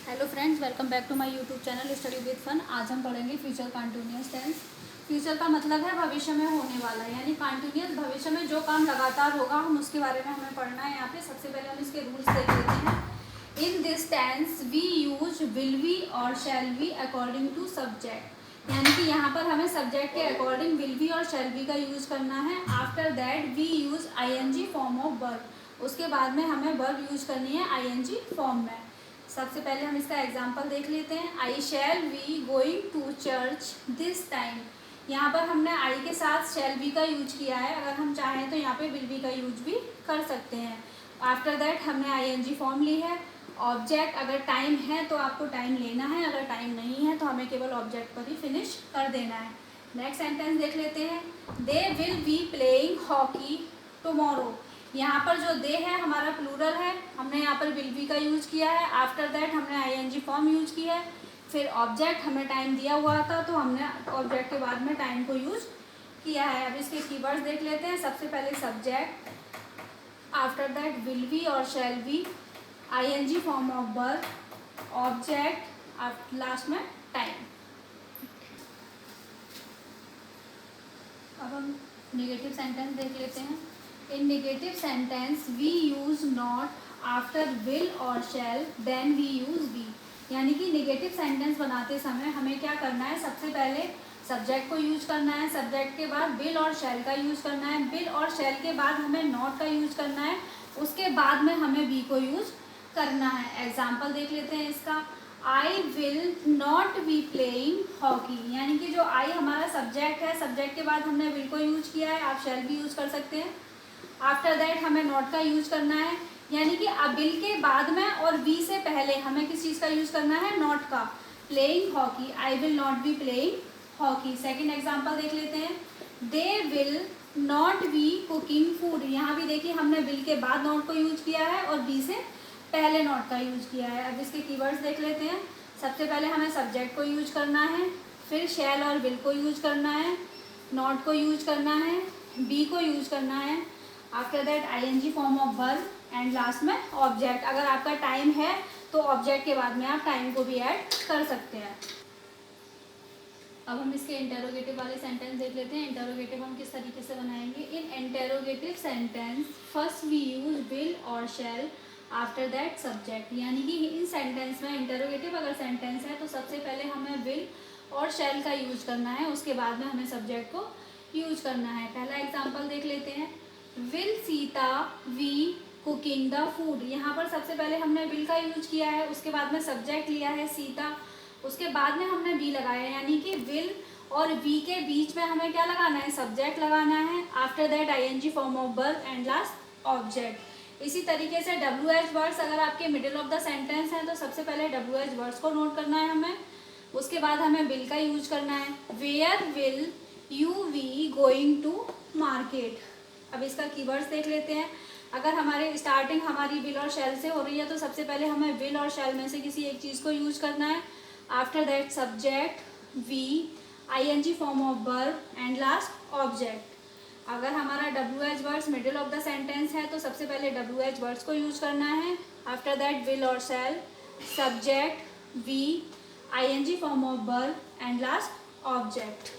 Hello friends, welcome back to my YouTube channel study with fun. आज हम पढ़ेंगे future continuous tense. Future का मतलब है भविष्य में होने वाला, यानी कंटिन्यूअस भविष्य में जो काम लगातार होगा हम उसके बारे में हमें पढ़ना है। यहाँ पे सबसे पहले हम इसके रूल्स देख लेते हैं। In this tense we use will we और shall we according to subject, यानी कि यहाँ पर हमें सब्जेक्ट के अकॉर्डिंग विल वी और शैल वी का यूज करना है। After that we use ING form of verb, उसके बाद में हमें वर्ब यूज करनी है ING फॉर्म में। सबसे पहले हम इसका एग्जाम्पल देख लेते हैं। I shall we going to church this time. यहाँ पर हमने आई के साथ शैल वी का यूज किया है। अगर हम चाहें तो यहाँ पे विल वी का यूज भी कर सकते हैं। आफ्टर दैट हमने ING फॉर्म ली है। ऑब्जेक्ट, अगर टाइम है तो आपको टाइम लेना है, अगर टाइम नहीं है तो हमें केवल ऑब्जेक्ट पर ही फिनिश कर देना है। नेक्स्ट सेंटेंस देख लेते हैं। They will be playing hockey tomorrow. यहाँ पर जो दे है हमारा प्लूरल है, हमने यहाँ पर विल बी का यूज किया है। आफ्टर दैट हमने ING फॉर्म यूज की है। फिर ऑब्जेक्ट, हमें टाइम दिया हुआ था तो हमने ऑब्जेक्ट के बाद में टाइम को यूज किया है। अब इसके कीवर्ड्स देख लेते हैं। सबसे पहले subject, after that will be और shall be, ING form of verb, object, last में टाइम। अब हम नेगेटिव सेंटेंस देख लेते हैं। In negative sentence we use not after will or shall, then we use be। यानी कि नेगेटिव सेंटेंस बनाते समय हमें क्या करना है, सबसे पहले सब्जेक्ट को यूज करना है, सब्जेक्ट के बाद विल और शैल का यूज करना है, विल और शैल के बाद हमें नॉट का यूज करना है, उसके बाद में हमें बी को यूज करना है। एग्जाम्पल देख लेते हैं इसका। I will not be playing hockey, यानी कि जो आई हमारा सब्जेक्ट है, सब्जेक्ट के बाद हमने विल को यूज किया है, आप शैल भी यूज कर सकते हैं। आफ्टर दैट हमें नॉट का यूज करना है, यानी कि अब विल के बाद में और बी से पहले हमें किस चीज़ का यूज करना है, नॉट का। Playing hockey, I will not be playing hockey. Second example देख लेते हैं। They will not be cooking food. यहाँ भी देखिए हमने विल के बाद नॉट को यूज किया है और बी से पहले नॉट का यूज किया है। अब इसके कीवर्ड्स देख लेते हैं। सबसे पहले हमें सब्जेक्ट को यूज करना है, फिर शैल और विल को यूज करना है, नॉट को यूज करना है, बी को यूज करना है, after that ING form of verb and last में ऑब्जेक्ट। अगर आपका टाइम है तो ऑब्जेक्ट के बाद में आप टाइम को भी ऐड कर सकते हैं। अब हम इसके इंटेरोगेटिव वाले सेंटेंस देख लेते हैं। इंटेरोगेटिव हम किस तरीके से बनाएंगे। In interrogative sentence first we use will और शैल, आफ्टर दैट सब्जेक्ट। यानी कि इन सेंटेंस में इंटेरोगेटिव अगर सेंटेंस है तो सबसे पहले हमें विल और शैल का यूज करना है, उसके बाद में हमें सब्जेक्ट को यूज करना है। पहला एग्जाम्पल देख लेते हैं। Will Sita we cooking the food. यहाँ पर सबसे पहले हमने विल का यूज किया है, उसके बाद में सब्जेक्ट लिया है सीता, उसके बाद में हमने बी लगाया, यानी कि विल और वी के बीच में हमें क्या लगाना है, सब्जेक्ट लगाना है। After that ING form of verb and last object. इसी तरीके से WH वर्ड्स अगर आपके मिडिल ऑफ द सेंटेंस है तो सबसे पहले WH वर्ड्स को नोट करना है हमें, उसके बाद हमें विल का यूज करना है। Where will you we going to market. अब इसका कीवर्ड्स देख लेते हैं। अगर हमारे स्टार्टिंग हमारी विल और शैल से हो रही है तो सबसे पहले हमें विल और शैल में से किसी एक चीज़ को यूज करना है। After that subject, we, ING form of verb and last object. अगर हमारा WH words middle of the sentence है तो सबसे पहले WH वर्ड्स को यूज करना है। आफ्टर दैट विल और shall, subject, we, ING form of verb and last object.